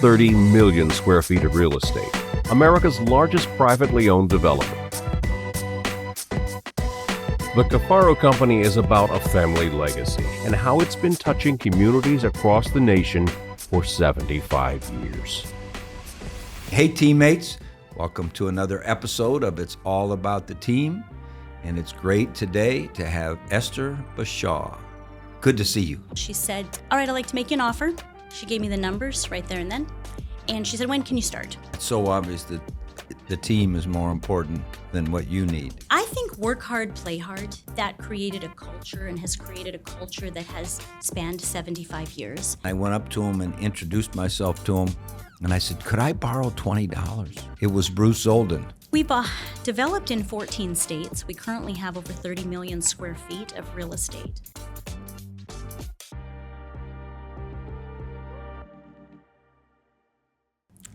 30 million square feet of real estate, America's largest privately owned developer. The Cafaro Company is about a family legacy and how it's been touching communities across the nation for 75 years. Hey teammates, welcome to another episode of It's All About the Team. And it's great today to have Esther Buschau. Good to see you. She said, all right, I'd like to make you an offer. She gave me the numbers right there and then. And she said, when can you start? It's so obvious that the team is more important than what you need. I think work hard, play hard. That created a culture and has created a culture that has spanned 75 years. I went up to him and introduced myself to him. And I said, could I borrow $20? It was Bruce Zolden. We've developed in 14 states. We currently have over 30 million square feet of real estate.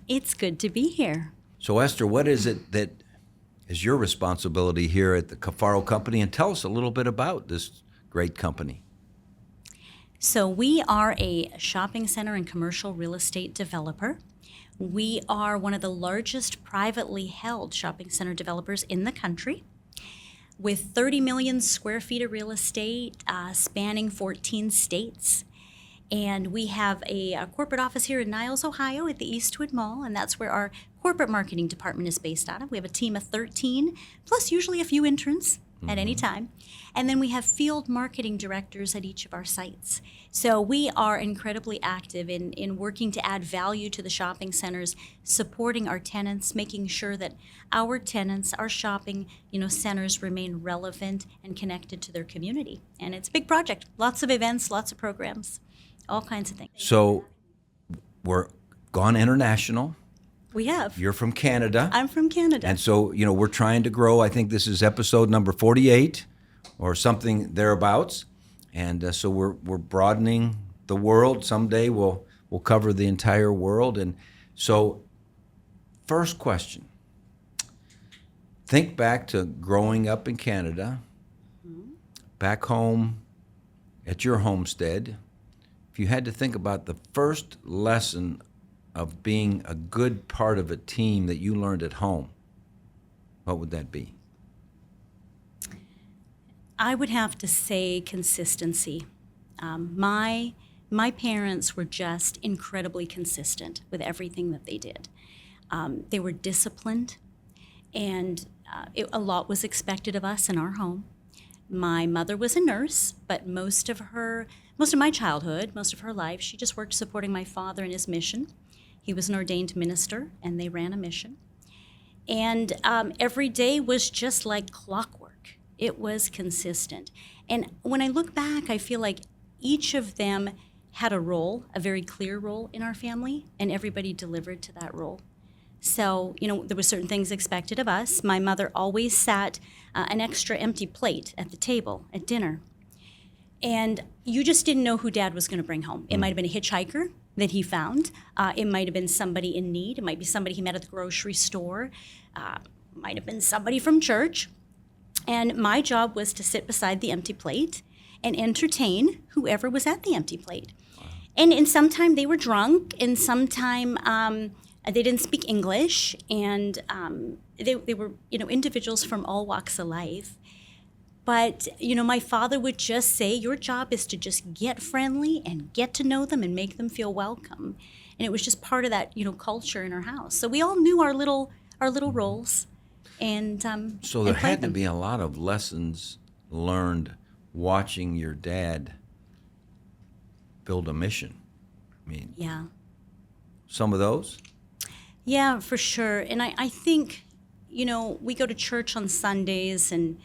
It's good to be here. So Esther, what is it that is your responsibility here at the Cafaro Company? And tell us a little bit about this great company. So we are a shopping center and commercial real estate developer. We are one of the largest privately held shopping center developers in the country, with 30 million square feet of real estate spanning 14 states. And we have a corporate office here in Niles, Ohio at the Eastwood Mall, and that's where our corporate marketing department is based out of. We have a team of 13, plus usually a few interns at any time. And then we have field marketing directors at each of our sites. So we are incredibly active in working to add value to the shopping centers, supporting our tenants, making sure that our tenants, our shopping centers remain relevant and connected to their community. And it's a big project, lots of events, lots of programs, all kinds of things. So we're gone international. We have. You're from Canada. I'm from Canada. And so, we're trying to grow. I think this is episode number 48 or something thereabouts. And so we're broadening the world. Someday we'll cover the entire world. And so first question, think back to growing up in Canada, back home at your homestead. If you had to think about the first lesson of being a good part of a team that you learned at home, what would that be? I would have to say consistency. My parents were just incredibly consistent with everything that they did. They were disciplined, and a lot was expected of us in our home. My mother was a nurse, but most of my childhood, most of her life, she just worked supporting my father in his mission. He was an ordained minister, and they ran a mission. And every day was just like clockwork. It was consistent. And when I look back, I feel like each of them had a role, a very clear role in our family, and everybody delivered to that role. So, there were certain things expected of us. My mother always sat an extra empty plate at the table at dinner. And you just didn't know who Dad was going to bring home. It might have been a hitchhiker that he found. It might have been somebody in need. It might be somebody he met at the grocery store. Might have been somebody from church. And my job was to sit beside the empty plate and entertain whoever was at the empty plate. Wow. And sometime they were drunk, and sometime they didn't speak English, and they were individuals from all walks of life. But, my father would just say, your job is to just get friendly and get to know them and make them feel welcome. And it was just part of that, culture in our house. So we all knew our little roles. And so there had to be a lot of lessons learned watching your dad build a mission. I mean, yeah. Some of those? Yeah, for sure. And I think, we go to church on Sundays and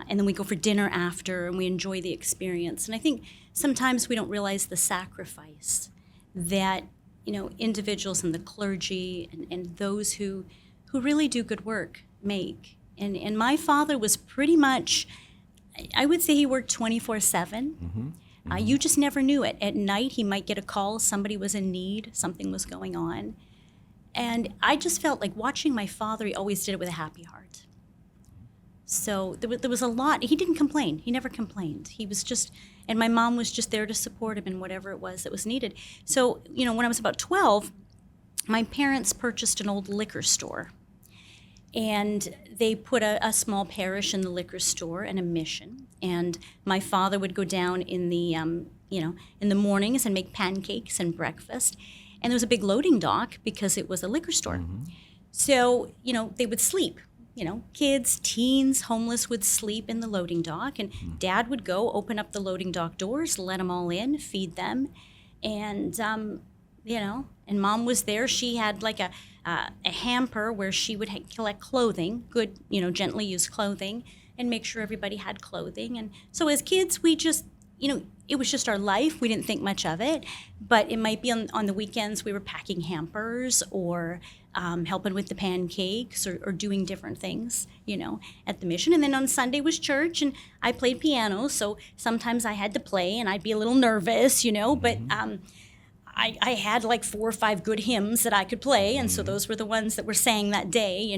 then we go for dinner after, and we enjoy the experience. And I think sometimes we don't realize the sacrifice that, individuals in the clergy and those who really do good work make. And my father was pretty much, I would say he worked 24/7. You just never knew it. At night, he might get a call, somebody was in need, something was going on. And I just felt like watching my father, he always did it with a happy heart. So there was a lot. He didn't complain. He never complained. He was just, and my mom was just there to support him in whatever it was that was needed. So, when I was about 12, my parents purchased an old liquor store. And they put a small parish in the liquor store and a mission. And my father would go down in the, in the mornings and make pancakes and breakfast. And there was a big loading dock because it was a liquor store. Mm-hmm. So, they would sleep. Kids, teens, homeless would sleep in the loading dock. And Dad would go open up the loading dock doors, let them all in, feed them. And, and Mom was there. She had like a hamper where she would collect clothing, good, gently used clothing, and make sure everybody had clothing. And so as kids, we just, it was just our life. We didn't think much of it. But it might be on the weekends we were packing hampers or helping with the pancakes or doing different things, at the mission. And then on Sunday was church, and I played piano. So sometimes I had to play, and I'd be a little nervous, but I had like 4 or 5 good hymns that I could play, and so those were the ones that were sang that day,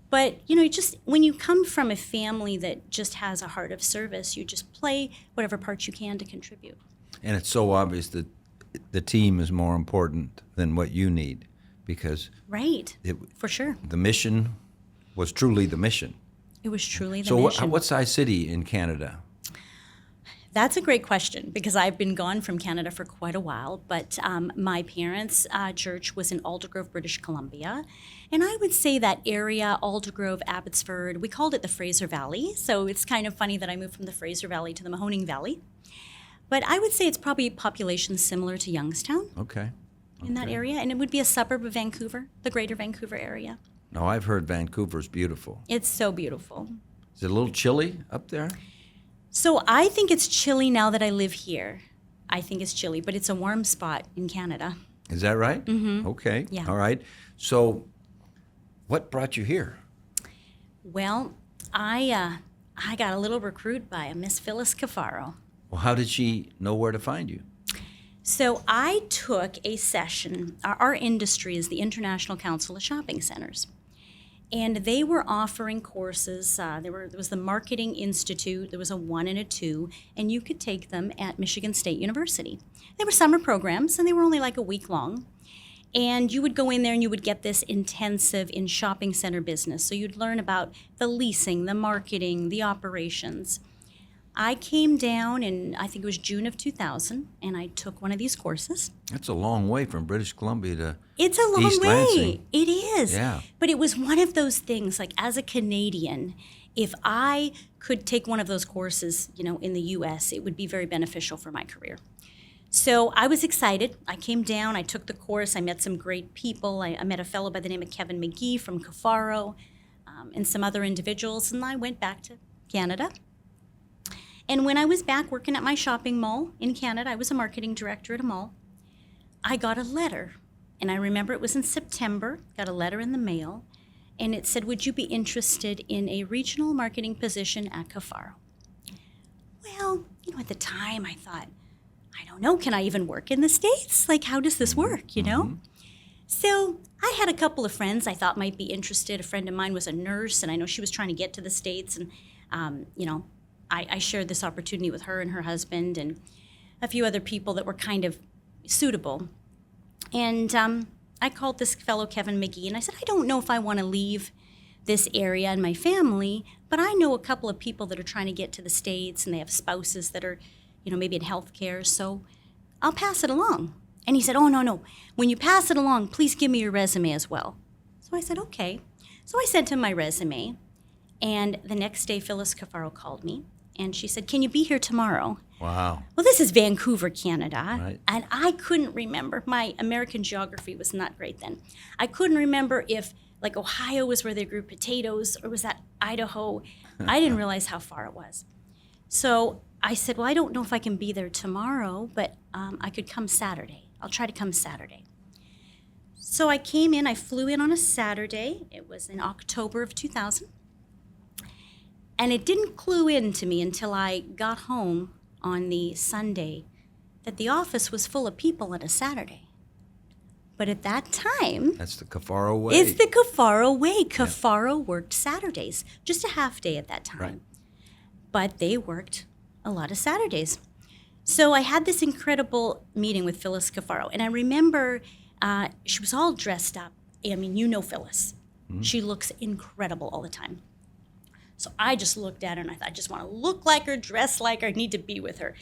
But, just when you come from a family that just has a heart of service, you just play whatever part you can to contribute. And it's so obvious that the team is more important than what you need, because Right, for sure. the mission was truly the mission. It was truly the So mission. what size city in Canada? That's a great question, because I've been gone from Canada for quite a while, but my parents' church was in Aldergrove, British Columbia, and I would say that area, Aldergrove, Abbotsford, we called it the Fraser Valley, so it's kind of funny that I moved from the Fraser Valley to the Mahoning Valley, but I would say it's probably a population similar to Youngstown Okay. in that area, and it would be a suburb of Vancouver, the greater Vancouver area. No, I've heard Vancouver's beautiful. It's so beautiful. Is it a little chilly up there? So I think it's chilly now that I live here. I think it's chilly, but it's a warm spot in Canada. Is that right? Mm-hmm. Okay. Yeah. All right. So what brought you here? Well, I got a little recruit by a Miss Phyllis Kafaro. Well, how did she know where to find you? So I took a session. Our industry is the International Council of Shopping Centers. And they were offering courses. There was the Marketing Institute. There was a 1 and a 2, and you could take them at Michigan State University. They were summer programs, and they were only like a week long. And you would go in there and you would get this intensive in shopping center business. So you'd learn about the leasing, the marketing, the operations. I came down in, I think it was June of 2000, and I took one of these courses. That's a long way from British Columbia to It's a long East way. Lansing. It is. Yeah. But it was one of those things, like as a Canadian, if I could take one of those courses, in the U.S., it would be very beneficial for my career. So I was excited. I came down, I took the course, I met some great people. I met a fellow by the name of Kevin McGee from Kafaro, and some other individuals, and I went back to Canada. And when I was back working at my shopping mall in Canada, I was a marketing director at a mall, I got a letter. And I remember it was in September, got a letter in the mail, and it said, would you be interested in a regional marketing position at Kafaro? Well, at the time I thought, I don't know, can I even work in the States? Like, how does this work, So I had a couple of friends I thought might be interested. A friend of mine was a nurse, and I know she was trying to get to the States, and, I shared this opportunity with her and her husband and a few other people that were kind of suitable. And I called this fellow Kevin McGee, and I said, I don't know if I want to leave this area and my family, but I know a couple of people that are trying to get to the States, and they have spouses that are, maybe in healthcare, so I'll pass it along. And he said, oh, no. When you pass it along, please give me your resume as well. So I said, okay. So I sent him my resume, and the next day Phyllis Cafaro called me, and she said, can you be here tomorrow? Wow. Well, this is Vancouver, Canada, Right. and I couldn't remember. My American geography was not great then. I couldn't remember if, like, Ohio was where they grew potatoes, or was that Idaho? I didn't realize how far it was. So I said, well, I don't know if I can be there tomorrow, but I could come Saturday. I'll try to come Saturday. So I came in, I flew in on a Saturday. It was in October of 2000. And it didn't clue in to me until I got home on the Sunday that the office was full of people on a Saturday. But at that time, That's the Kafaro way. it's the Kafaro way. Kafaro worked Saturdays, just a half day at that time. Right. But they worked a lot of Saturdays. So I had this incredible meeting with Phyllis Kafaro. And I remember She was all dressed up. I mean, you know Phyllis. She looks incredible all the time. So I just looked at her and I thought, I just want to look like her, dress like her, I need to be with her.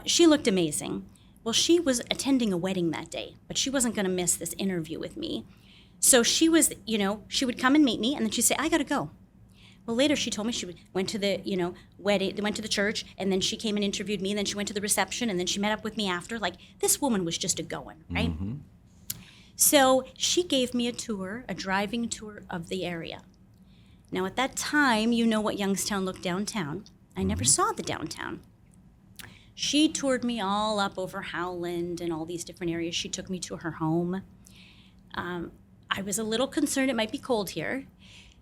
She looked amazing. Well, she was attending a wedding that day, but she wasn't going to miss this interview with me. So she was, she would come and meet me, and then she'd say, I got to go. Well, later she told me went to the, wedding, went to the church, and then she came and interviewed me, and then she went to the reception, and then she met up with me after. Like, this woman was just a going, right? Mm-hmm. So she gave me a tour, a driving tour of the area. Now, at that time, you know what Youngstown looked downtown. I never saw the downtown. She toured me all up over Howland and all these different areas. She took me to her home. I was a little concerned it might be cold here.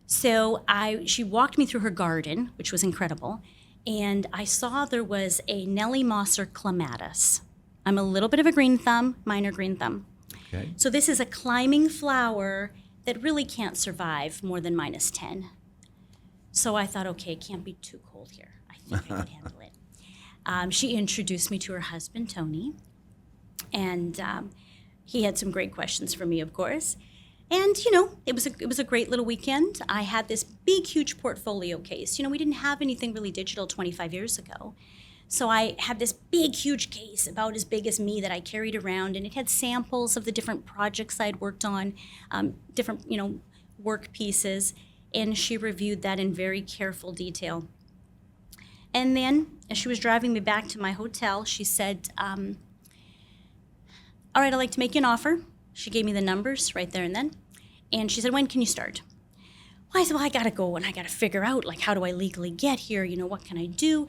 So she walked me through her garden, which was incredible, and I saw there was a Nellie Mosser clematis. I'm a little bit of a green thumb, minor green thumb. Okay. So this is a climbing flower that really can't survive more than -10. So I thought, okay, it can't be too cold here. I think I can handle it. She introduced me to her husband, Tony, and he had some great questions for me, of course. And, it was a great little weekend. I had this big, huge portfolio case. We didn't have anything really digital 25 years ago. So I had this big, huge case about as big as me that I carried around, and it had samples of the different projects I'd worked on, different, work pieces, and she reviewed that in very careful detail. And then, as she was driving me back to my hotel, she said, all right, I'd like to make you an offer. She gave me the numbers right there and then. And she said, when can you start? Well, I said, I got to go and I got to figure out, how do I legally get here? What can I do?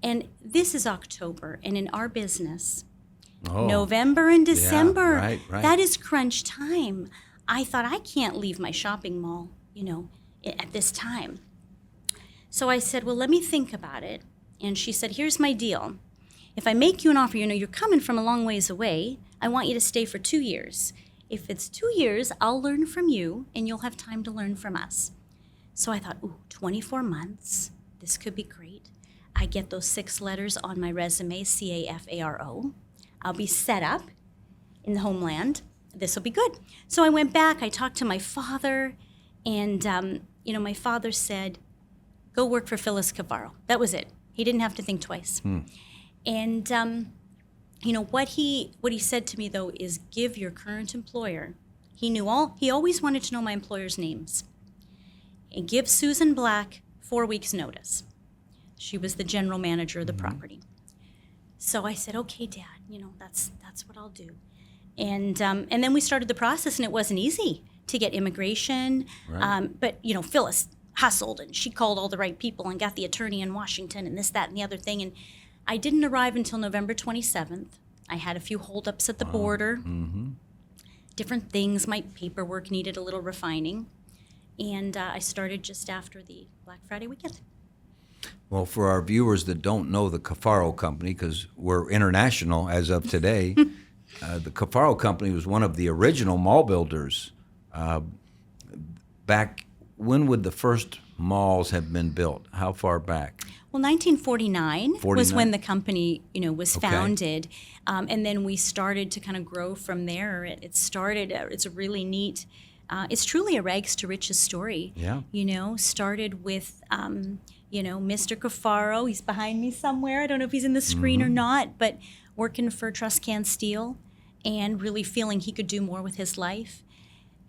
And this is October. And in our business, November and December, right. That is crunch time. I thought, I can't leave my shopping mall, at this time. So I said, well, let me think about it. And she said, here's my deal. If I make you an offer, you're coming from a long ways away, I want you to stay for 2 years. If it's 2 years, I'll learn from you, and you'll have time to learn from us. So I thought, 24 months, this could be great. I get those 6 letters on my resume, Cafaro. I'll be set up in the homeland. This will be good. So I went back, I talked to my father, and my father said, go work for Phyllis Kafaro. That was it. He didn't have to think twice. And what he said to me though is give your current employer. He always wanted to know my employer's names. And give Susan Black 4 weeks notice. She was the general manager of the property. So I said, okay, Dad, that's what I'll do. And then we started the process, and it wasn't easy to get immigration. Right. But Phyllis hustled, and she called all the right people and got the attorney in Washington and this, that, and the other thing. And I didn't arrive until November 27th. I had a few holdups at the border, different things. My paperwork needed a little refining. And I started just after the Black Friday weekend. Well, for our viewers that don't know the Cafaro Company, because we're international as of today, the Cafaro Company was one of the original mall builders. Back, when would the first malls have been built? How far back? Well, 1949 was when the company, was founded, and then we started to kind of grow from there. It's a really neat. It's truly a rags to riches story. Yeah. Started with, Mr. Kafaro. He's behind me somewhere. I don't know if he's in the screen or not, but working for Truscan Steel and really feeling he could do more with his life,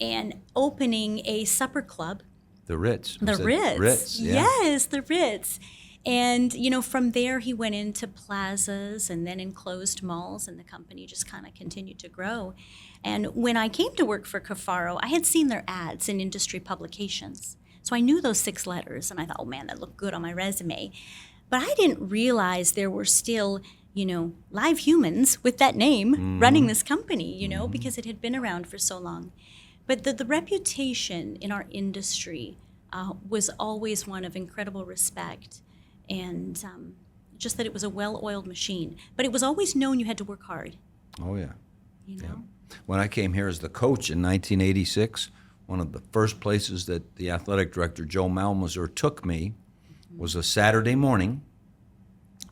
and opening a supper club. The Ritz. The Ritz. Ritz, yeah. Yes, the Ritz. And, from there he went into plazas and then enclosed malls, and the company just kind of continued to grow. And when I came to work for Kafaro, I had seen their ads in industry publications. So I knew those 6 letters, and I thought, oh man, that looked good on my resume. But I didn't realize there were still, live humans with that name running this company, because it had been around for so long. But the reputation in our industry was always one of incredible respect, and just that it was a well-oiled machine. But it was always known you had to work hard. Oh, yeah. Yeah. When I came here as the coach in 1986, one of the first places that the athletic director, Joe Malmazer, took me was a Saturday morning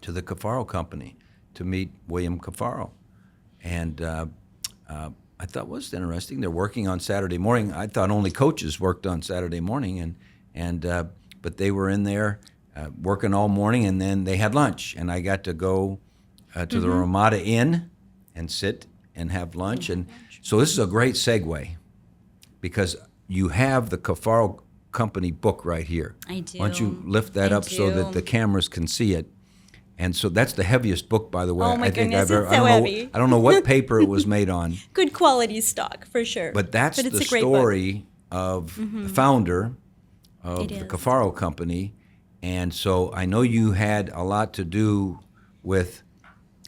to the Cafaro Company to meet William Kafaro. And I thought was interesting. They're working on Saturday morning. I thought only coaches worked on Saturday morning, but they were in there working all morning, and then they had lunch, and I got to go to the Ramada Inn and sit and have lunch. And so this is a great segue because you have the Cafaro Company book right here. I do. Why don't you lift that up so that the cameras can see it? And so that's the heaviest book, by the way. Oh my goodness, I've ever. it's so heavy. I don't know what paper it was made on. Good quality stock, for sure. But that's it's the a great story of the founder of It the is. Cafaro Company. And so I know you had a lot to do with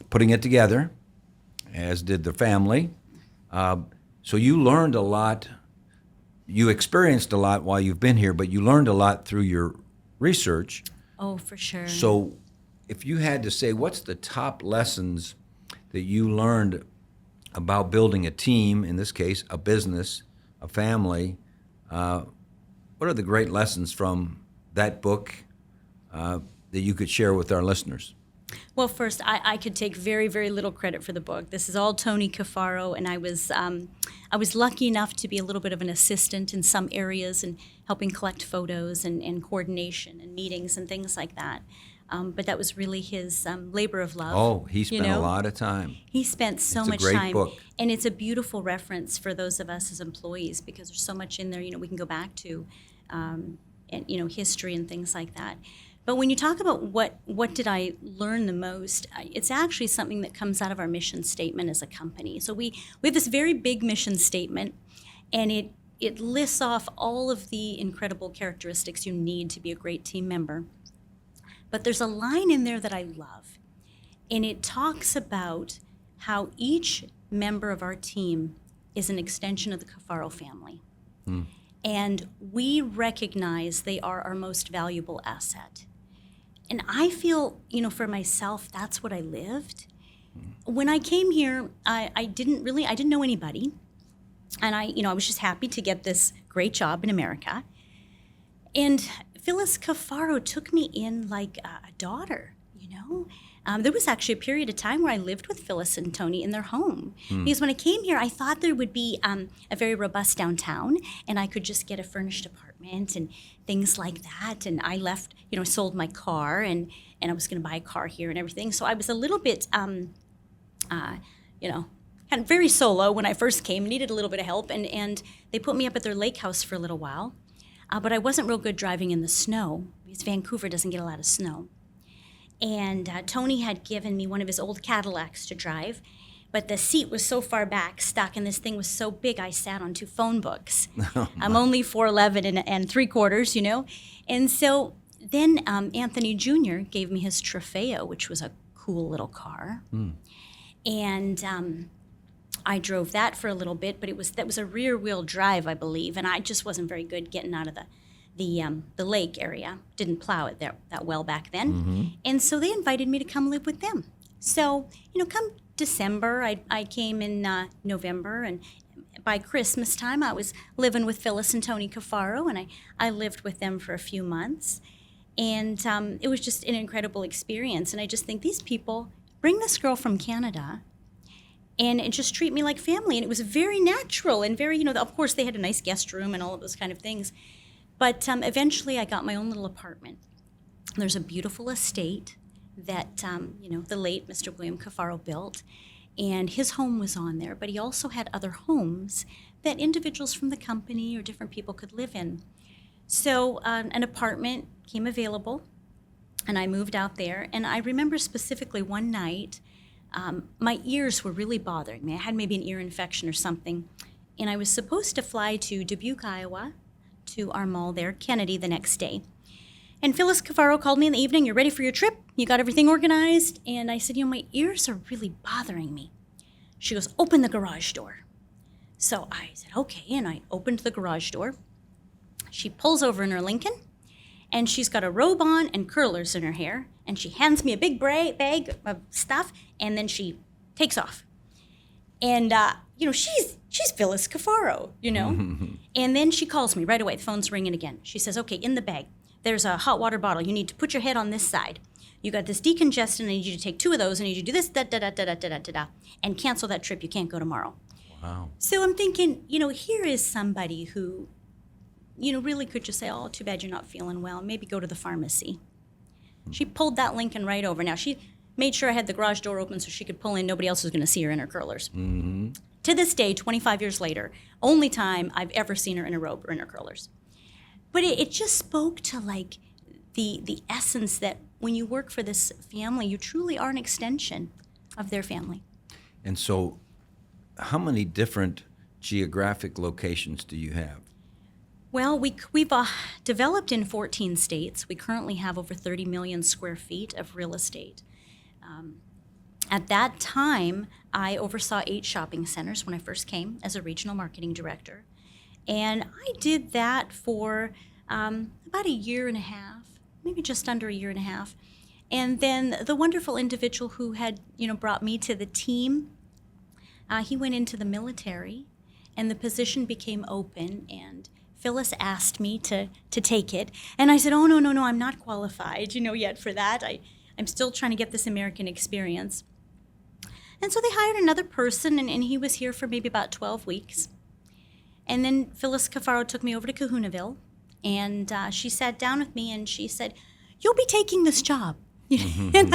putting it together, as did the family. So you learned a lot. You experienced a lot while you've been here, but you learned a lot through your research. Oh, for sure. So if you had to say, what's the top lessons that you learned about building a team, in this case, a business, a family, what are the great lessons from that book that you could share with our listeners? Well, first, I could take very, very little credit for the book. This is all Tony Kafaro, and I was lucky enough to be a little bit of an assistant in some areas and helping collect photos and coordination and meetings and things like that. But that was really his labor of love. Oh, he spent a lot of time. He spent so It's a much great time. book. And it's a beautiful reference for those of us as employees because there's so much in there, we can go back to, and, history and things like that. But when you talk about what did I learn the most, it's actually something that comes out of our mission statement as a company. So we have this very big mission statement, and it lists off all of the incredible characteristics you need to be a great team member. But there's a line in there that I love, and it talks about how each member of our team is an extension of the Kafaro family. And we recognize they are our most valuable asset. And I feel, for myself, that's what I lived. When I came here, I didn't know anybody. And I was just happy to get this great job in America. And Phyllis Kafaro took me in like a daughter, There was actually a period of time where I lived with Phyllis and Tony in their home. Because when I came here, I thought there would be a very robust downtown, and I could just get a furnished apartment and things like that. And I left, sold my car, and I was going to buy a car here and everything. So I was a little bit, kind of very solo when I first came, needed a little bit of help. And they put me up at their lake house for a little while. But I wasn't real good driving in the snow because Vancouver doesn't get a lot of snow. And Tony had given me one of his old Cadillacs to drive, but the seat was so far back, stuck, and this thing was so big I sat on 2 phone books. I'm only 4'11" and 3/4, And so then Anthony Jr. gave me his Trofeo, which was a cool little car. And I drove that for a little bit, but that was a rear-wheel drive, I believe, and I just wasn't very good getting out of the lake area. Didn't plow it that well back then. And so they invited me to come live with them. So, come December, I came in November, and by Christmas time, I was living with Phyllis and Tony Kafaro, and I lived with them for a few months. And it was just an incredible experience. And I just think these people bring this girl from Canada and just treat me like family. And it was very natural and very, of course, they had a nice guest room and all of those kind of things. But eventually I got my own little apartment. There's a beautiful estate that, the late Mr. William Kafaro built. And his home was on there, but he also had other homes that individuals from the company or different people could live in. So an apartment came available, and I moved out there. And I remember specifically one night, my ears were really bothering me. I had maybe an ear infection or something. And I was supposed to fly to Dubuque, Iowa, to our mall there, Kennedy, the next day. And Phyllis Kafaro called me in the evening, "You're ready for your trip? You got everything organized?" And I said, "My ears are really bothering me." She goes, "Open the garage door." So I said, "Okay," and I opened the garage door. She pulls over in her Lincoln, and she's got a robe on and curlers in her hair, and she hands me a big bag of stuff, and then she takes off. And, she's Phyllis Kafaro, And then she calls me right away. The phone's ringing again. She says, "Okay, in the bag, there's a hot water bottle. You need to put your head on this side. You got this decongestant. I need you to take 2 of those. I need you to do this, da-da-da-da-da-da-da-da, and cancel that trip. You can't go tomorrow." Wow. So I'm thinking, here is somebody who, really could just say, oh, too bad you're not feeling well. Maybe go to the pharmacy. She pulled that Lincoln right over. Now, she made sure I had the garage door open so she could pull in. Nobody else was going to see her in her curlers. Mm-hmm. To this day, 25 years later, only time I've ever seen her in a robe or in her curlers. But it just spoke to like the essence that when you work for this family, you truly are an extension of their family. And so, how many different geographic locations do you have? Well, we've developed in 14 states. We currently have over 30 million square feet of real estate. At that time, I oversaw 8 shopping centers when I first came as a regional marketing director. And I did that for about a year and a half, maybe just under a year and a half. And then the wonderful individual who had, brought me to the team, he went into the military, and the position became open, and Phyllis asked me to take it. And I said, oh, no, I'm not qualified, yet for that. I'm still trying to get this American experience. And so they hired another person, and he was here for maybe about 12 weeks. And then Phyllis Cafaro took me over to Kahunaville, and she sat down with me, and she said, you'll be taking this job. And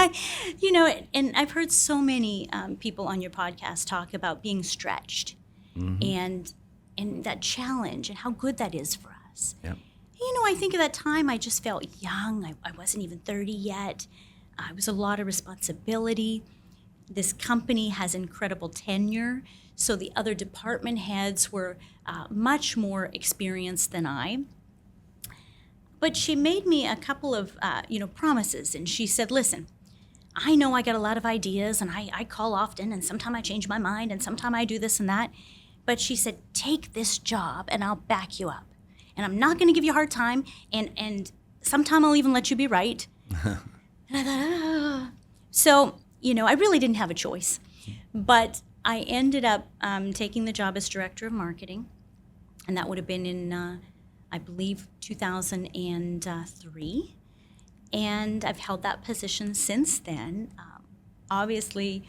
and I've heard so many people on your podcast talk about being stretched and that challenge and how good that is for us. Yep. I think at that time I just felt young. I wasn't even 30 yet. It was a lot of responsibility. This company has incredible tenure, so the other department heads were much more experienced than I. But she made me a couple of, promises, and she said, listen, I know I got a lot of ideas, and I call often, and sometimes I change my mind, and sometimes I do this and that. But she said, take this job, and I'll back you up. And I'm not going to give you a hard time, and sometime I'll even let you be right. And I thought, oh. So, I really didn't have a choice. But I ended up taking the job as director of marketing, and that would have been in, I believe, 2003. And I've held that position since then. Obviously,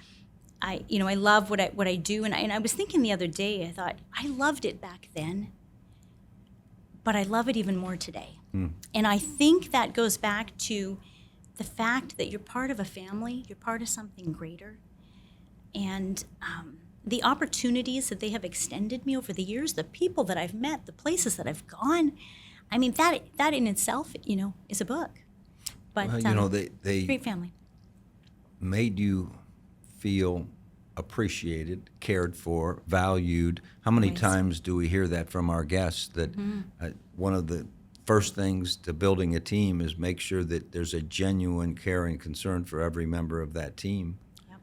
I love what I do, and I was thinking the other day, I thought, I loved it back then, but I love it even more today. And I think that goes back to the fact that you're part of a family, you're part of something greater, and the opportunities that they have extended me over the years, the people that I've met, the places that I've gone, I mean, that in itself, is a book. But they great family. Made you feel appreciated, cared for, valued. How many times do we hear that from our guests, that one of the first things to building a team is make sure that there's a genuine care and concern for every member of that team. Yep.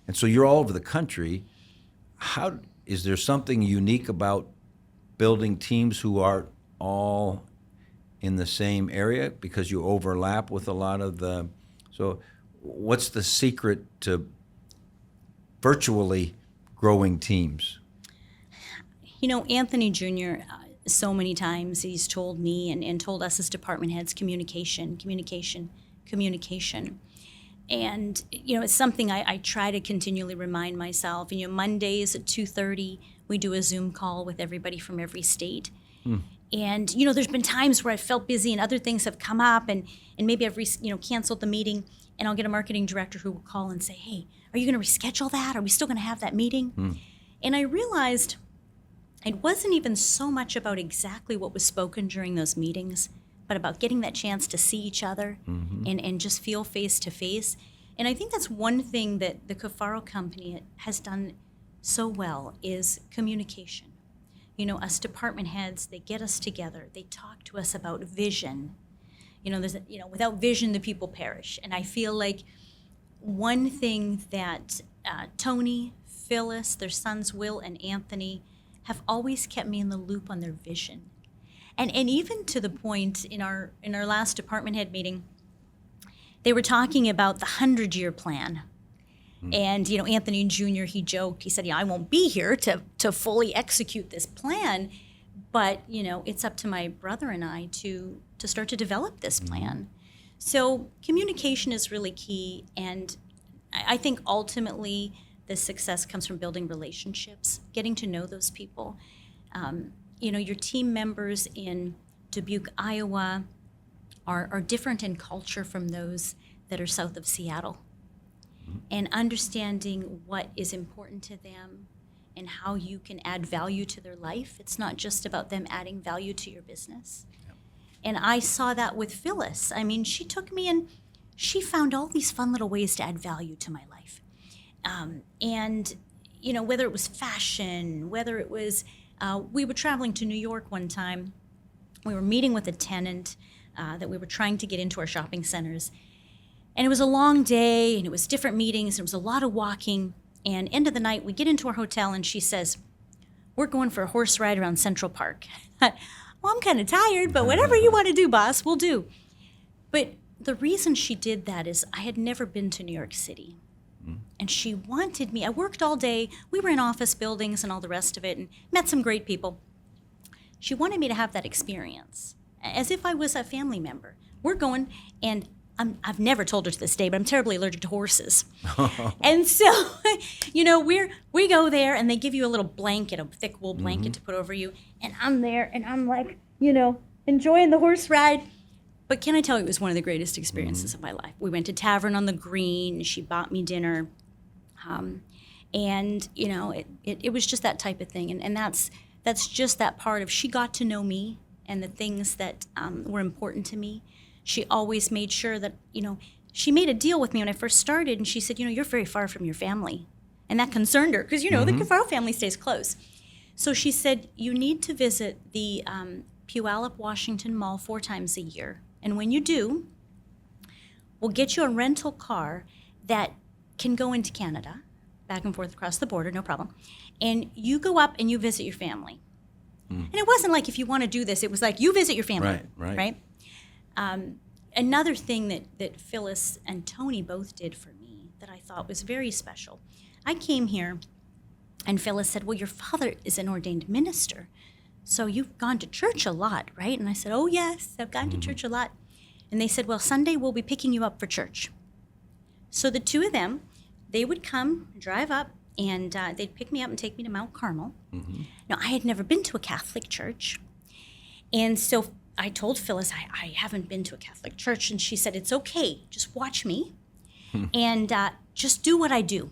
And so you're all over the country. Is there something unique about building teams who are all in the same area because you overlap with a lot of so what's the secret to virtually growing teams? Anthony Jr., so many times he's told me and told us as department heads, communication. And, it's something I try to continually remind myself. Mondays at 2:30, we do a Zoom call with everybody from every state. And, there's been times where I felt busy and other things have come up, and maybe I've canceled the meeting, and I'll get a marketing director who will call and say, hey, are you going to reschedule that? Are we still going to have that meeting? And I realized it wasn't even so much about exactly what was spoken during those meetings, but about getting that chance to see each other and just feel face to face. And I think that's one thing that the Cafaro Company has done so well is communication. Us department heads, they get us together. They talk to us about vision. Without vision, the people perish. And I feel like one thing that Tony, Phyllis, their sons Will and Anthony have always kept me in the loop on their vision. And even to the point in our last department head meeting, they were talking about the 100-year plan. And, Anthony Jr., he joked, he said, I won't be here to fully execute this plan, but, it's up to my brother and I to start to develop this plan. So communication is really key, and I think ultimately the success comes from building relationships, getting to know those people. Your team members in Dubuque, Iowa are different in culture from those that are south of Seattle. And understanding what is important to them and how you can add value to their life. It's not just about them adding value to your business. Yep. And I saw that with Phyllis. I mean, she took me and she found all these fun little ways to add value to my life. Whether it was fashion, whether it was, we were traveling to New York one time. We were meeting with a tenant that we were trying to get into our shopping centers. And it was a long day, and it was different meetings. There was a lot of walking. And end of the night, we get into our hotel, and she says, "We're going for a horse ride around Central Park." Well, I'm kind of tired, but whatever you want to do, boss, we'll do. But the reason she did that is I had never been to New York City. And she wanted me. I worked all day. We were in office buildings and all the rest of it and met some great people. She wanted me to have that experience as if I was a family member. We're going, and I've never told her to this day, but I'm terribly allergic to horses. And so, we go there, and they give you a little blanket, a thick wool blanket to put over you. And I'm there, and I'm like, enjoying the horse ride. But can I tell you, it was one of the greatest experiences of my life. We went to Tavern on the Green. She bought me dinner. It was just that type of thing. And that's just that part of, she got to know me and the things that were important to me. She always made sure that, she made a deal with me when I first started, and she said, you're very far from your family. And that concerned her because, the Kafaro family stays close. So she said, you need to visit the Puyallup, Washington Mall 4 times a year. And when you do, we'll get you a rental car that can go into Canada, back and forth across the border, no problem. And you go up and you visit your family. And it wasn't like, if you want to do this, it was like, you visit your family. Right? Another thing that Phyllis and Tony both did for me that I thought was very special. I came here, and Phyllis said, well, your father is an ordained minister, so you've gone to church a lot, right? And I said, oh, yes, I've gone to church a lot. And they said, well, Sunday we'll be picking you up for church. So the two of them, they would come, drive up, and they'd pick me up and take me to Mount Carmel. Now, I had never been to a Catholic church. And so I told Phyllis, I haven't been to a Catholic church. And she said, it's okay, just watch me and just do what I do.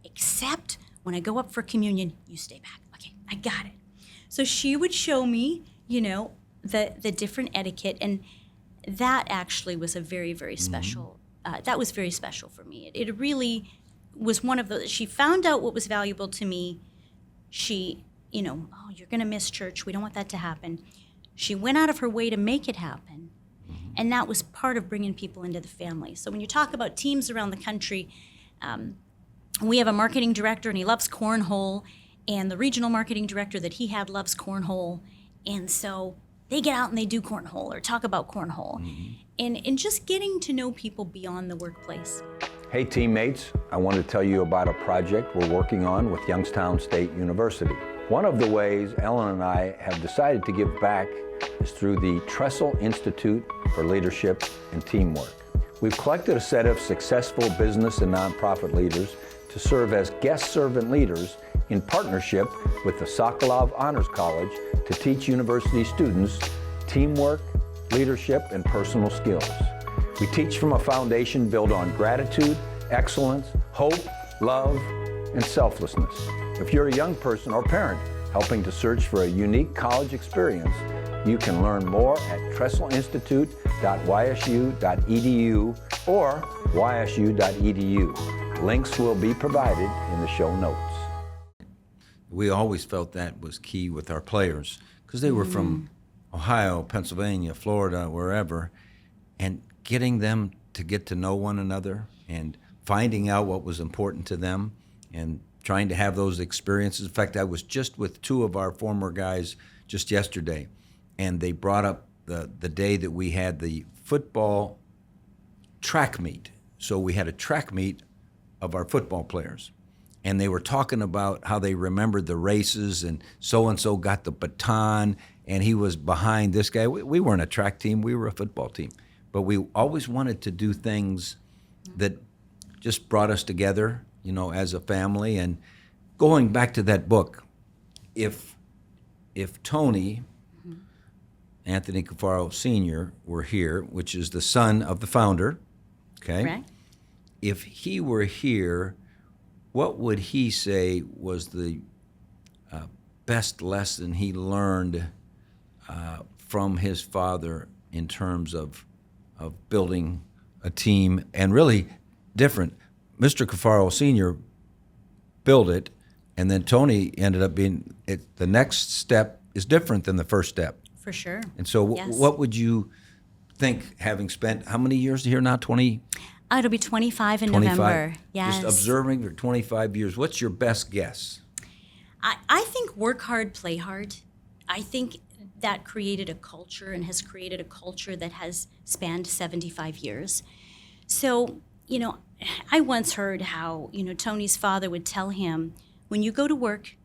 Except when I go up for communion, you stay back. Okay, I got it. So she would show me, the different etiquette. And that actually was a very, very special, that was very special for me. It really was one of those. She found out what was valuable to me. She, oh, you're going to miss church. We don't want that to happen. She went out of her way to make it happen. And that was part of bringing people into the family. So when you talk about teams around the country, we have a marketing director, and he loves cornhole. And the regional marketing director that he had loves cornhole. And so they get out and they do cornhole or talk about cornhole. And just getting to know people beyond the workplace. Hey teammates, I want to tell you about a project we're working on with Youngstown State University. One of the ways Ellen and I have decided to give back is through the Trestle Institute for Leadership and Teamwork. We've collected a set of successful business and nonprofit leaders to serve as guest servant leaders in partnership with the Sokolov Honors College to teach university students teamwork, leadership, and personal skills. We teach from a foundation built on gratitude, excellence, hope, love, and selflessness. If you're a young person or parent helping to search for a unique college experience, you can learn more at trestleinstitute.ysu.edu or ysu.edu. Links will be provided in the show notes. We always felt that was key with our players because they were from Ohio, Pennsylvania, Florida, wherever, and getting them to get to know one another and finding out what was important to them and trying to have those experiences. In fact, I was just with 2 of our former guys just yesterday, and they brought up the day that we had the football track meet. So we had a track meet of our football players. And they were talking about how they remembered the races, and so got the baton, and he was behind this guy. We weren't a track team, we were a football team. But we always wanted to do things that just brought us together, as a family. And going back to that book, if Tony, Anthony Kafaro Sr., were here, which is the son of the founder, okay? Correct. If he were here, what would he say was the best lesson he learned from his father in terms of building a team, and really different? Mr. Kafaro Sr. built it, and then Tony ended up being it. The next step is different than the first step. For sure. And so Yes. what would you think, having spent how many years here now? 20? It'll be 25 in 25? November. Yes. Just observing for 25 years. What's your best guess? I think work hard, play hard. I think that created a culture and has created a culture that has spanned 75 years. So, I once heard how, Tony's father would tell him, when you go to work,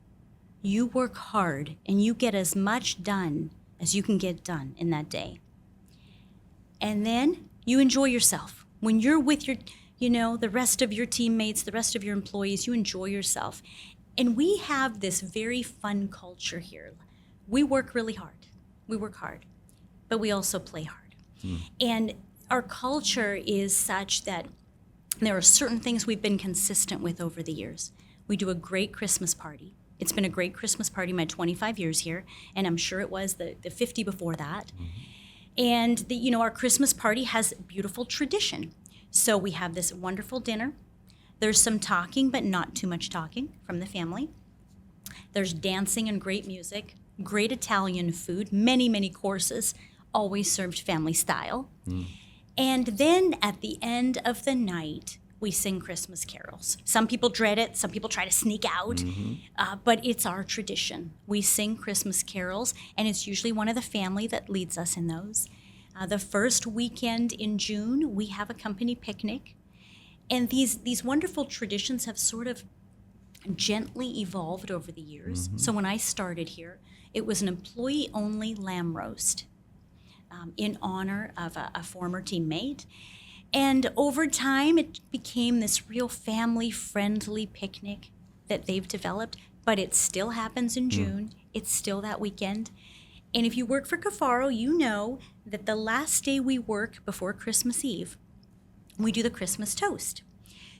you work hard and you get as much done as you can get done in that day. And then you enjoy yourself. When you're with your, the rest of your teammates, the rest of your employees, you enjoy yourself. And we have this very fun culture here. We work really hard. We work hard, but we also play hard. And our culture is such that there are certain things we've been consistent with over the years. We do a great Christmas party. It's been a great Christmas party my 25 years here, and I'm sure it was the 50 before that. And our Christmas party has beautiful tradition. So we have this wonderful dinner. There's some talking, but not too much talking from the family. There's dancing and great music, great Italian food, many, many courses, always served family style. And then at the end of the night, we sing Christmas carols. Some people dread it. Some people try to sneak out. But it's our tradition. We sing Christmas carols, and it's usually one of the family that leads us in those. The first weekend in June, we have a company picnic. And these wonderful traditions have sort of gently evolved over the years. So when I started here, it was an employee-only lamb roast in honor of a former teammate. And over time, it became this real family-friendly picnic that they've developed, but it still happens in June. It's still that weekend. And if you work for Kafaro, you know that the last day we work before Christmas Eve, we do the Christmas toast.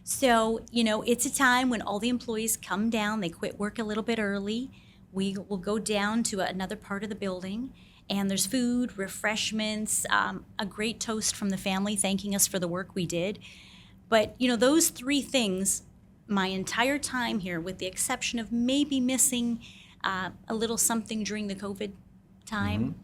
So, it's a time when all the employees come down, they quit work a little bit early. We will go down to another part of the building, and there's food, refreshments, a great toast from the family thanking us for the work we did. But, those three things, my entire time here, with the exception of maybe missing a little something during the COVID time,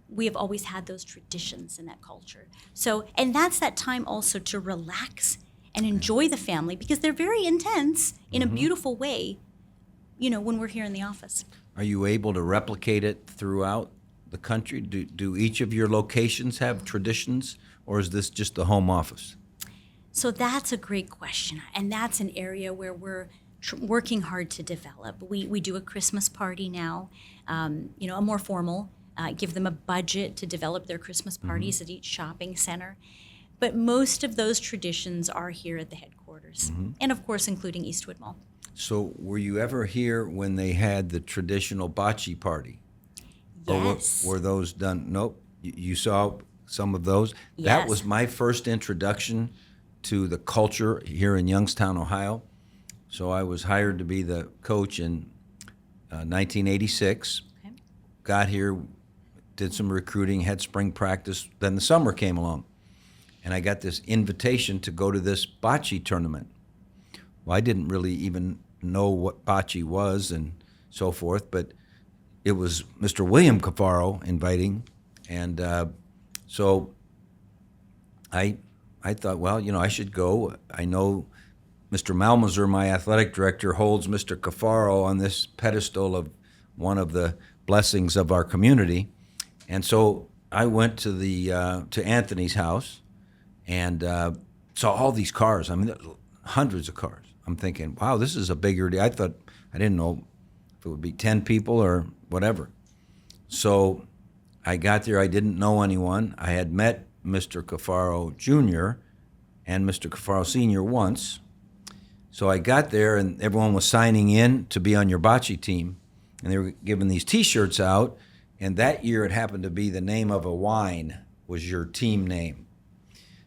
we have always had those traditions in that culture. So, and that's that time also to relax and enjoy the family, because they're very intense in a beautiful way, when we're here in the office. Are you able to replicate it throughout the country? Do each of your locations have traditions, or is this just the home office? So that's a great question, and that's an area where we're working hard to develop. We do a Christmas party now, a more formal, give them a budget to develop their Christmas parties at each shopping center. But most of those traditions are here at the headquarters, and of course, including Eastwood Mall. So were you ever here when they had the traditional bocce party? Yes. Or were those done? Nope. You saw some of those? Yes. That was my first introduction to the culture here in Youngstown, Ohio. So I was hired to be the coach in 1986. Okay. Got here, did some recruiting, had spring practice. Then the summer came along, and I got this invitation to go to this bocce tournament. Well, I didn't really even know what bocce was and so forth, but it was Mr. William Kafaro inviting, and so I thought, well, I should go. I know Mr. Malmazer, my athletic director, holds Mr. Kafaro on this pedestal of one of the blessings of our community, and so I went to to Anthony's house and saw all these cars. I mean, hundreds of cars. I'm thinking, wow, this is a bigger deal. I didn't know if it would be 10 people or whatever. So I got there. I didn't know anyone. I had met Mr. Kafaro Jr. and Mr. Kafaro Sr. once. So I got there, and everyone was signing in to be on your bocce team, and they were giving these T-shirts out. And that year, it happened to be the name of a wine was your team name.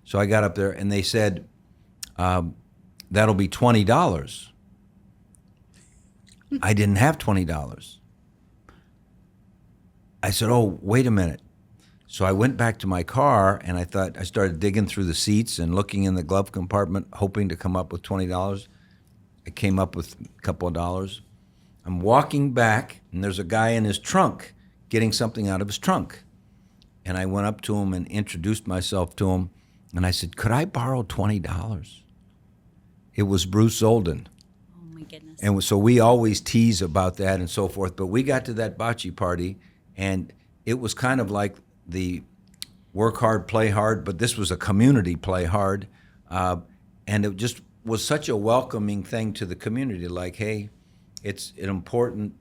So I got up there, and they said, "That'll be $20." I didn't have $20. I said, "Oh, wait a minute." So I went back to my car, and I started digging through the seats and looking in the glove compartment, hoping to come up with $20. I came up with a couple of dollars. I'm walking back, and there's a guy in his trunk getting something out of his trunk. And I went up to him and introduced myself to him, and I said, "Could I borrow $20? It was Bruce Zolden. Oh, my goodness. And so we always tease about that and so forth. But we got to that bocce party, and it was kind of like the work hard, play hard, but this was a community play hard. And it just was such a welcoming thing to the community. Like, hey, it's an important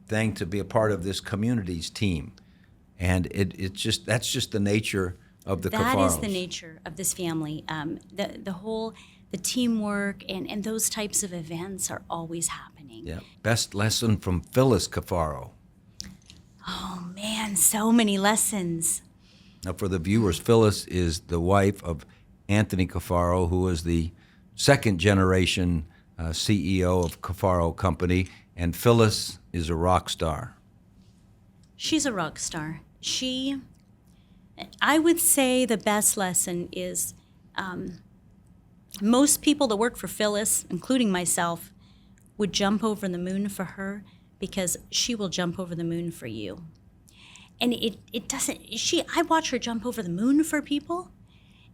thing to be a part of this community's team. And that's just the nature of the Kafaros. That is the nature of this family. The teamwork and those types of events are always happening. Yeah. Best lesson from Phyllis Kafaro. Oh, man, so many lessons. Now, for the viewers, Phyllis is the wife of Anthony Kafaro, who is the second generation CEO of Cafaro Company, and Phyllis is a rock star. She's a rock star. I would say the best lesson is most people that work for Phyllis, including myself, would jump over the moon for her because she will jump over the moon for you. And I watch her jump over the moon for people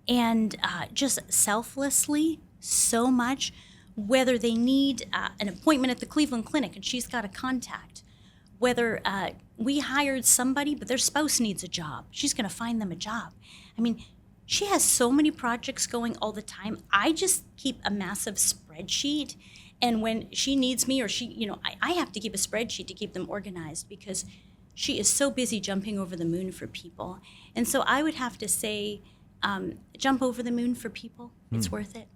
and just selflessly so much, whether they need an appointment at the Cleveland Clinic and she's got a contact, whether we hired somebody but their spouse needs a job, she's going to find them a job. I mean, she has so many projects going all the time. I just keep a massive spreadsheet, and when she needs me or I have to keep a spreadsheet to keep them organized because she is so busy jumping over the moon for people. And so I would have to say, jump over the moon for people. It's worth it.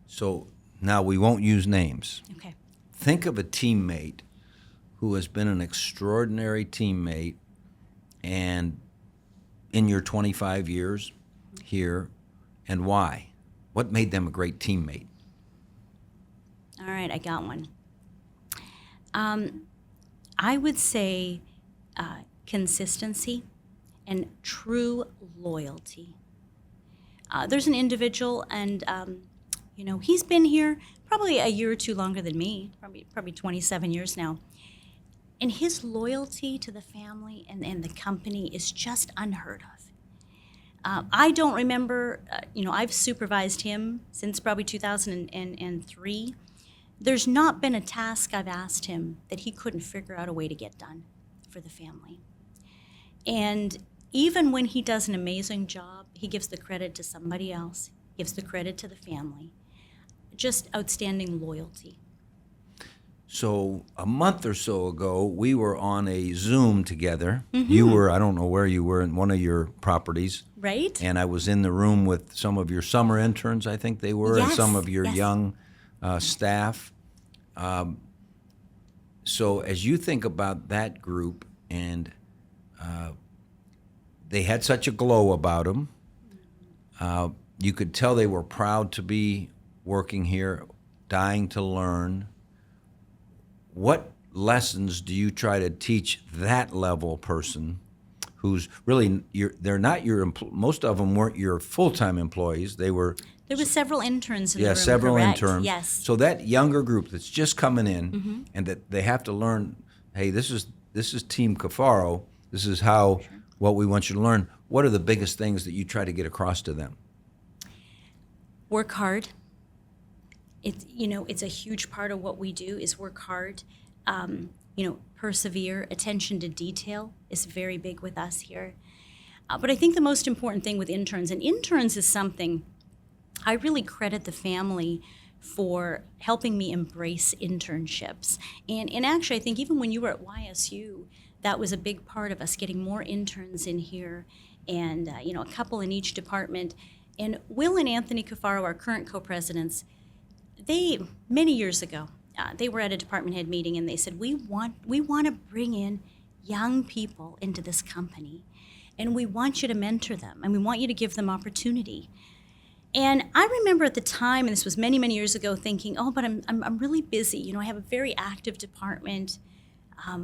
So now we won't use names. Okay. Think of a teammate who has been an extraordinary teammate, and in your 25 years here, and why? What made them a great teammate? All right, I got one. I would say consistency and true loyalty. There's an individual, and he's been here probably a year or two longer than me, probably 27 years now. And his loyalty to the family and the company is just unheard of. I don't remember, I've supervised him since probably 2003. There's not been a task I've asked him that he couldn't figure out a way to get done for the family. And even when he does an amazing job, he gives the credit to somebody else, gives the credit to the family. Just outstanding loyalty. So a month or so ago, we were on a Zoom together. Mm-hmm. You were, I don't know where you were, in one of your properties. Right. And I was in the room with some of your summer interns, I think they were, and Yes, some of your yes. young staff. So as you think about that group, and they had such a glow about them, you could tell they were proud to be working here, dying to learn. What lessons do you try to teach that level person who's really, they're not your, most of them weren't your full-time employees. There were several interns in the room, several correct? interns. Yes. So that younger group that's just coming in, Mm-hmm. and that they have to learn, hey, this is Team Kafaro. This is how, what we want you to learn. What are the biggest things that you try to get across to them? Work hard. It's a huge part of what we do is work hard. Persevere. Attention to detail is very big with us here. But I think the most important thing with interns, and interns is something I really credit the family for helping me embrace internships. And actually, I think even when you were at YSU, that was a big part of us getting more interns in here, and a couple in each department. And Will and Anthony Kafaro, our current co-presidents, many years ago, they were at a department head meeting and they said, we want to bring in young people into this company, and we want you to mentor them, and we want you to give them opportunity. And I remember at the time, and this was many, many years ago, thinking, oh, but I'm really busy. I have a very active department. I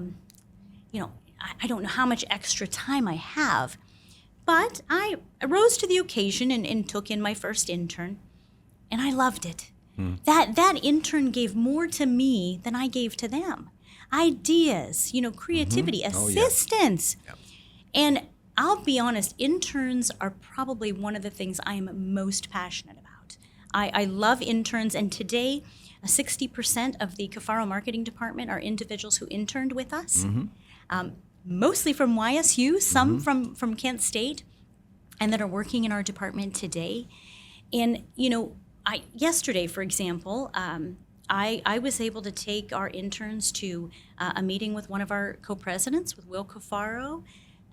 don't know how much extra time I have. But I rose to the occasion and took in my first intern, and I loved it. That intern gave more to me than I gave to them. Ideas, creativity, assistance. Yeah. And I'll be honest, interns are probably one of the things I am most passionate about. I love interns, and today 60% of the Kafaro marketing department are individuals who interned with us, mostly from YSU, some from Kent State, and that are working in our department today. And, yesterday, for example, I was able to take our interns to a meeting with one of our co-presidents, with Will Kafaro.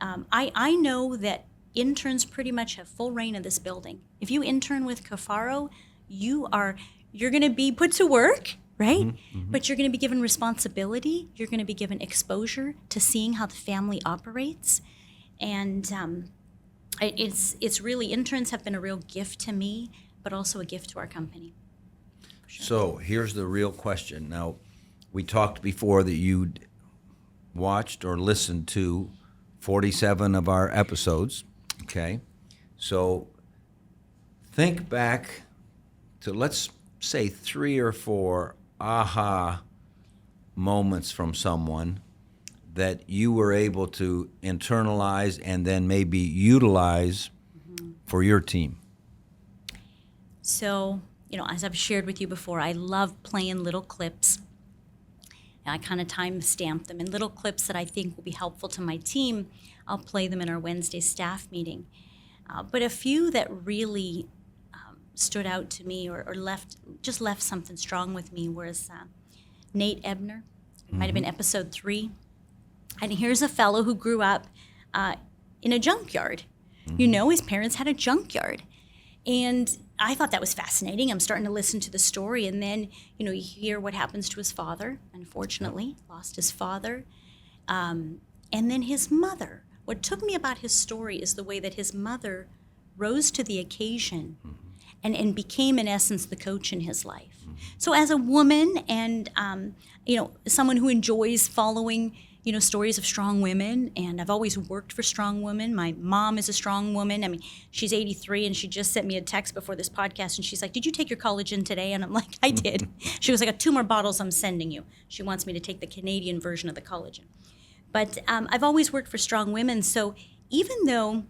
I know that interns pretty much have full reign of this building. If you intern with Kafaro, you're going to be put to work, right? But you're going to be given responsibility. You're going to be given exposure to seeing how the family operates. And it's really, interns have been a real gift to me, but also a gift to our company. Sure. So here's the real question. Now, we talked before that you'd watched or listened to 47 of our episodes, okay? So think back to, let's say, 3 or 4 aha moments from someone that you were able to internalize and then maybe utilize for your team. So, as I've shared with you before, I love playing little clips. I kind of time stamp them in little clips that I think will be helpful to my team. I'll play them in our Wednesday staff meeting. But a few that really stood out to me or left something strong with me was Nate Ebner. Might have been episode 3. And here's a fellow who grew up in a junkyard. His parents had a junkyard. And I thought that was fascinating. I'm starting to listen to the story, and then, you hear what happens to his father, unfortunately, lost his father. And then his mother. What took me about his story is the way that his mother rose to the occasion and became, in essence, the coach in his life. So as a woman and, someone who enjoys following, stories of strong women, and I've always worked for strong women. My mom is a strong woman. I mean, she's 83, and she just sent me a text before this podcast, and she's like, did you take your collagen today? And I'm like, I did. She was like, I got 2 more bottles I'm sending you. She wants me to take the Canadian version of the collagen. But I've always worked for strong women, so even though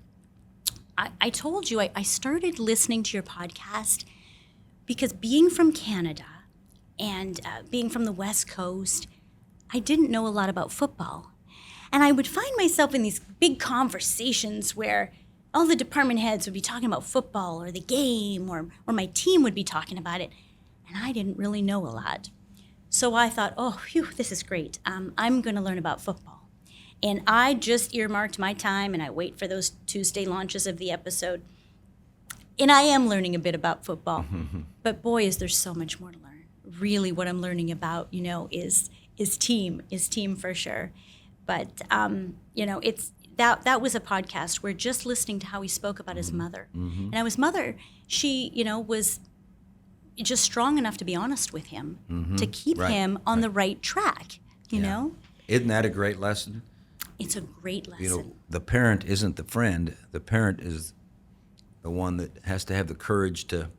I told you I started listening to your podcast because being from Canada and being from the West Coast, I didn't know a lot about football. And I would find myself in these big conversations where all the department heads would be talking about football or the game, or my team would be talking about it, and I didn't really know a lot. So I thought, oh, phew, this is great. I'm going to learn about football. And I just earmarked my time, and I wait for those Tuesday launches of the episode. And I am learning a bit about football. But boy, is there so much more to learn. Really what I'm learning about, is team for sure. But, it's that was a podcast where just listening to how he spoke about his mother. And now his mother, she, was just strong enough to be honest with him, to keep him on the right track, you know? Isn't that a great lesson? It's a great lesson. The parent isn't the friend. The parent is the one that has to have the courage to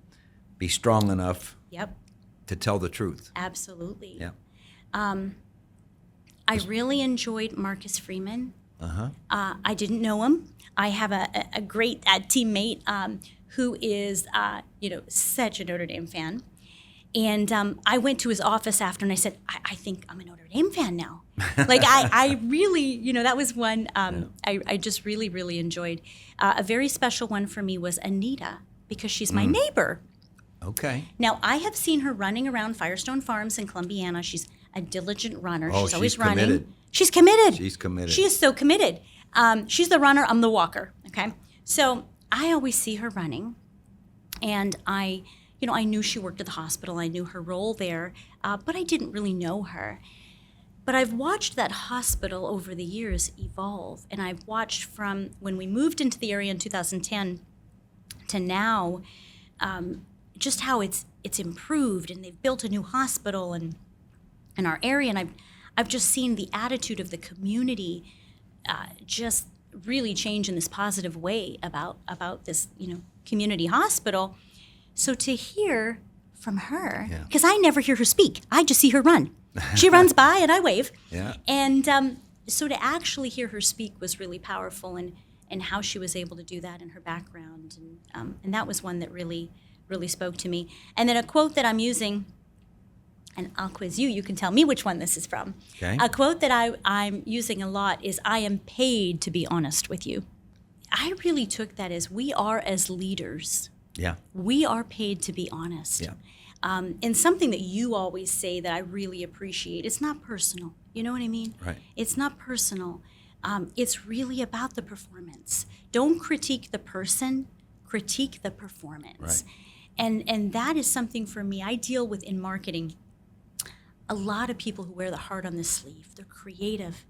be strong enough to tell the truth. Absolutely. Yeah. I really enjoyed Marcus Freeman. I didn't know him. I have a great teammate who is, such a Notre Dame fan. And I went to his office after and I said, I think I'm a Notre Dame fan now. Like I really, that was one I just really, really enjoyed. A very special one for me was Anita, because she's my neighbor. Okay. Now, I have seen her running around Firestone Farms in Columbiana. She's a diligent runner. Oh, she's always she's running. committed. She's committed. She's committed. She is so committed. She's the runner. I'm the walker. Okay. So I always see her running, and I I knew she worked at the hospital. I knew her role there, but I didn't really know her. But I've watched that hospital over the years evolve, and I've watched from when we moved into the area in 2010 to now, just how it's improved, and they've built a new hospital in our area, and I've just seen the attitude of the community just really change in this positive way about this community hospital. So to hear from her, because I never hear her speak, I just see her run. She runs by and I wave. Yeah. And so to actually hear her speak was really powerful, and how she was able to do that in her background. And that was one that really, really spoke to me. And then a quote that I'm using, and I'll quiz you. You can tell me which one this is from. Okay. A quote that I'm using a lot is, "I am paid to be honest with you." I really took that as we are as leaders. Yeah. We are paid to be honest. Yeah. And something that you always say that I really appreciate, it's not personal. You know what I mean? Right. It's not personal. It's really about the performance. Don't critique the person, critique the performance. Right. And that is something for me. I deal with in marketing a lot of people who wear the heart on the sleeve. They're creative.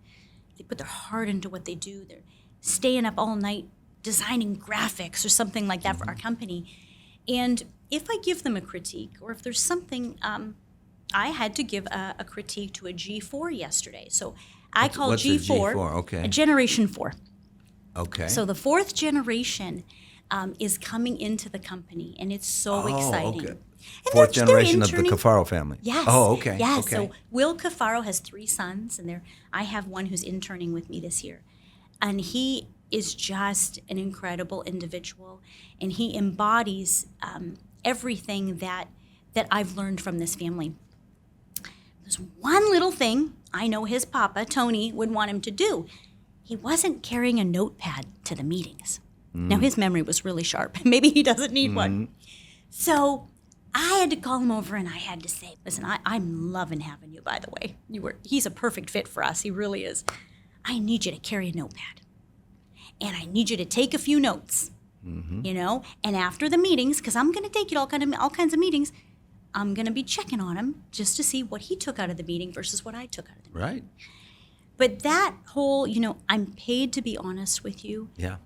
They put their heart into what they do. They're staying up all night designing graphics or something like that for our company. And if I give them a critique, or if there's something, I had to give a critique to a G4 yesterday. So I call what's G4, a G4? Okay. a Generation 4. Okay. So the fourth generation is coming into the company, and it's so exciting. Okay. And Fourth they're generation of the interning- Cafaro family. Yes. Oh, okay. Yes. Okay. So Will Kafaro has 3 sons, and I have one who's interning with me this year. And he is just an incredible individual, and he embodies everything that I've learned from this family. There's one little thing I know his papa, Tony, would want him to do. He wasn't carrying a notepad to the meetings. Now, his memory was really sharp. Maybe he doesn't need one. So I had to call him over, and I had to say, "Listen, I'm loving having you, by the way. He's a perfect fit for us. He really is. I need you to carry a notepad. And I need you to take a few notes, and after the meetings, because I'm going to take you to all kinds of meetings, I'm going to be checking on him just to see what he took out of the meeting versus what I took out of the meeting." Right. But that whole, I'm paid to be honest with you. Yeah.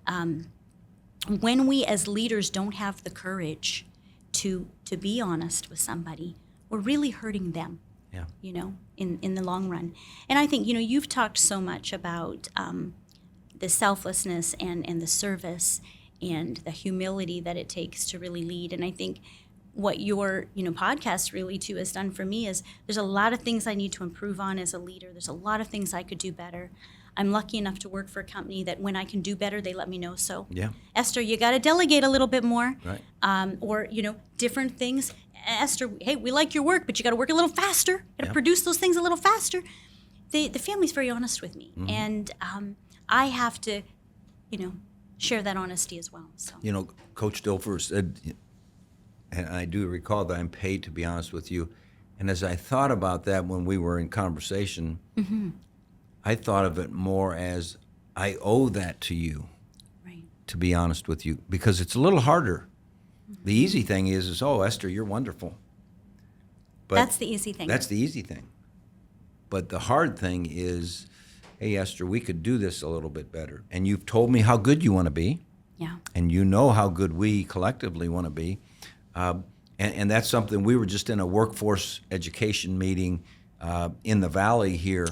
When we as leaders don't have the courage to be honest with somebody, we're really hurting them. Yeah. In the long run. And I think, you've talked so much about the selflessness and the service and the humility that it takes to really lead. And I think what your, podcast really too has done for me is there's a lot of things I need to improve on as a leader. There's a lot of things I could do better. I'm lucky enough to work for a company that when I can do better, they let me know. So, Yeah. Esther, you got to delegate a little bit more. Right. Or, different things. Esther, hey, we like your work, but you got to work a little faster. You got to produce those things a little faster. The family's very honest with me, and I have to, share that honesty as well. So, Coach Dilfer said, and I do recall that I'm paid to be honest with you. And as I thought about that when we were in conversation, I thought of it more as I owe that to you, right. to be honest with you, because it's a little harder. The easy thing is, oh, Esther, you're wonderful. But that's the easy thing. That's the easy thing. But the hard thing is, hey, Esther, we could do this a little bit better. And you've told me how good you want to be. Yeah. And you know how good we collectively want to be. And that's something, we were just in a workforce education meeting in the Valley here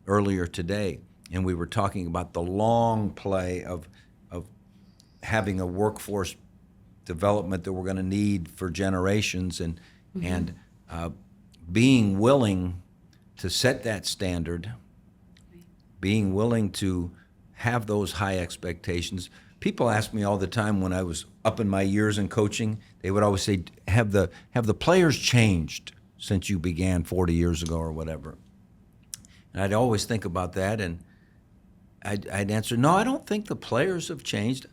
earlier today. And we were talking about the long play of having a workforce development that we're going to need for generations, and being willing to set that standard, being willing to have those high expectations. People ask me all the time when I was up in my years in coaching, they would always say, have the players changed since you began 40 years ago or whatever? And I'd always think about that, and I'd answer, no, I don't think the players have changed.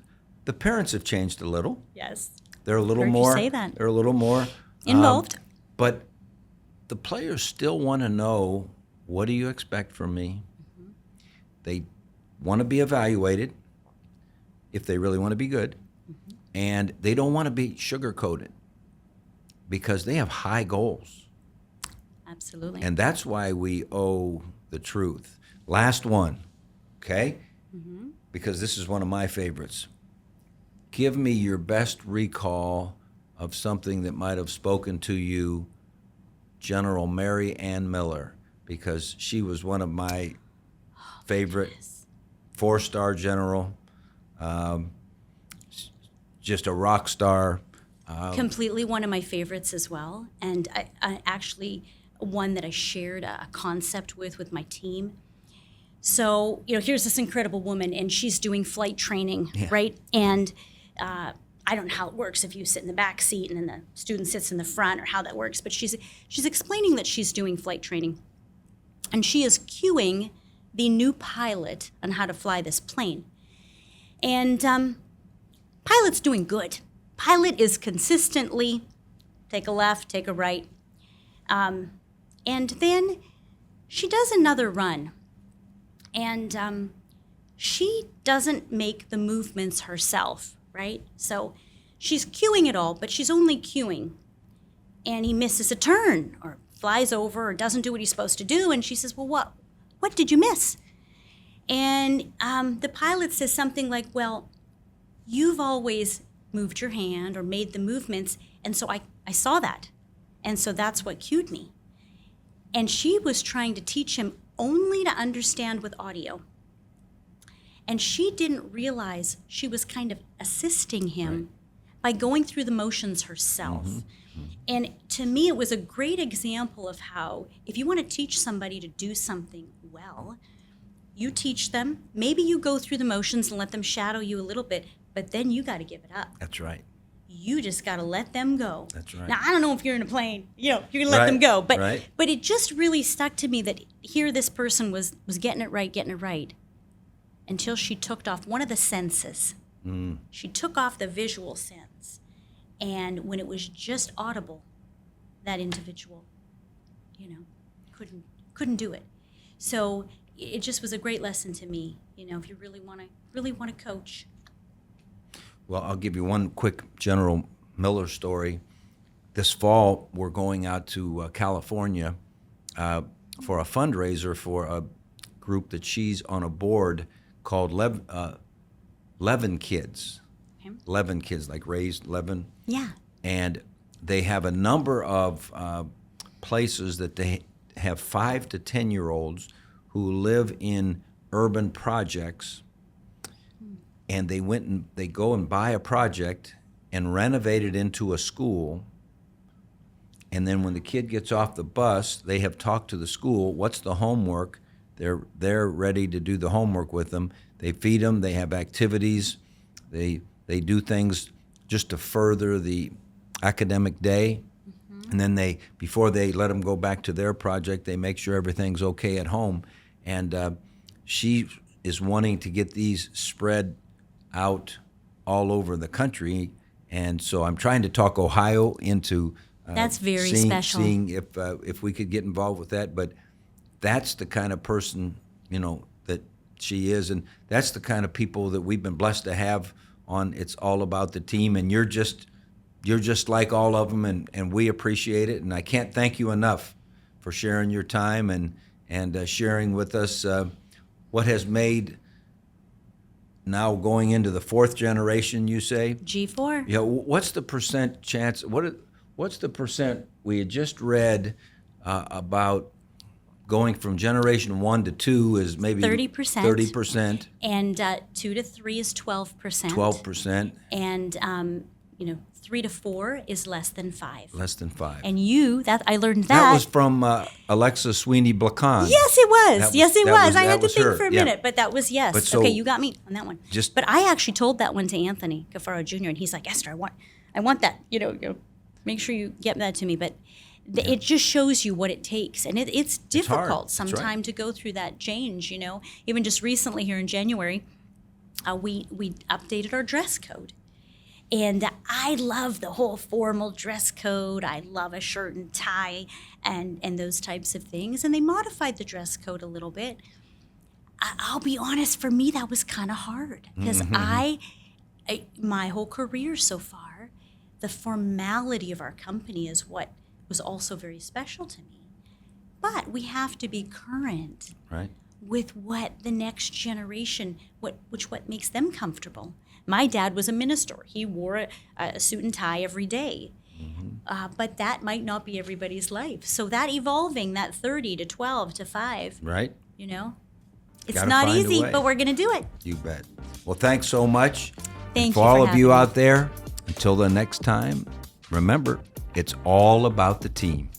The parents have changed a little. Yes. They're a little Heard more. you say that. They're a little more Involved. But the players still want to know, what do you expect from me? They want to be evaluated if they really want to be good, and they don't want to be sugar-coated. because they have high goals. Absolutely. And that's why we owe the truth. Last one, okay? Because this is one of my favorites. Give me your best recall of something that might have spoken to you, General Mary Ann Miller, because she was one of my favorite, 4-star general, just a rock star. Completely one of my favorites as well. And I actually one that I shared a concept with my team. So, here's this incredible woman, and she's doing flight training, right? And I don't know how it works if you sit in the back seat and then the student sits in the front, or how that works. But she's explaining that she's doing flight training, and she is cueing the new pilot on how to fly this plane. And pilot's doing good. Pilot is consistently take a left, take a right, and then she does another run. And she doesn't make the movements herself, right? So she's cueing it all, but she's only cueing. And he misses a turn, or flies over, or doesn't do what he's supposed to do. And she says, well, what did you miss? And the pilot says something like, well, you've always moved your hand or made the movements, and so I saw that. And so that's what cued me. And she was trying to teach him only to understand with audio. And she didn't realize she was kind of assisting him by going through the motions herself. And to me, it was a great example of how, if you want to teach somebody to do something well, you teach them, maybe you go through the motions and let them shadow you a little bit, but then you got to give it up. That's right. You just got to let them go. That's right. Now, I don't know if you're in a plane, you're going to let them go. But but it just really stuck to me that here this person was getting it right, until she took off one of the senses. She took off the visual sense. And when it was just audible, that individual, couldn't do it. So it just was a great lesson to me, if you really want to coach. Well, I'll give you one quick General Miller story. This fall, we're going out to California for a fundraiser for a group that she's on a board called Leaven Kids. Okay. Leaven Kids, like raised leaven. Yeah. And they have a number of places that they have 5 to 10-year-olds who live in urban projects. And they go and buy a project and renovate it into a school. And then when the kid gets off the bus, they have talked to the school. What's the homework? They're ready to do the homework with them. They feed them. They have activities. They do things just to further the academic day. And then before they let them go back to their project, they make sure everything's okay at home. And she is wanting to get these spread out all over the country, and so I'm trying to talk Ohio into that's very special. Seeing if we could get involved with that. But that's the kind of person that she is, and that's the kind of people that we've been blessed to have on It's All About the Team. And you're just like all of them, and we appreciate it. And I can't thank you enough for sharing your time and sharing with us what has made. Now going into the 4th generation, you say? G4. Yeah. What's the percent chance? What's the percent we had just read about going from generation 1 to 2 is maybe 30%. 30%. And 2 to 3 is 12%. 12%. And 3 to 4 is less than 5. Less than 5. And I learned that. That was from Alexa Sweeney Blacon. Yes, it was. Yes, it was. I had to think her. for a minute, but that was yes. But so, okay, you got me on that one. But I actually told that one to Anthony Kafaro Jr. and he's like, Esther, I want that. Make sure you get that to me. But it just shows you what it takes, and it's difficult sometimes to go through that change. Even just recently here in January, we updated our dress code. And I love the whole formal dress code. I love a shirt and tie and those types of things. And they modified the dress code a little bit. I'll be honest, for me, that was kind of hard because my whole career so far, the formality of our company is what was also very special to me. But we have to be current Right. with what the next generation, what makes them comfortable. My dad was a minister. He wore a suit and tie every day. But that might not be everybody's life. So that evolving, that 30 to 12 to 5, Right. you know, it's Gotta not find a easy, way. but we're going to do it. You bet. Well, thanks so much. Thank And for you all for of you having me. out there, until the next time, remember, it's all about the team.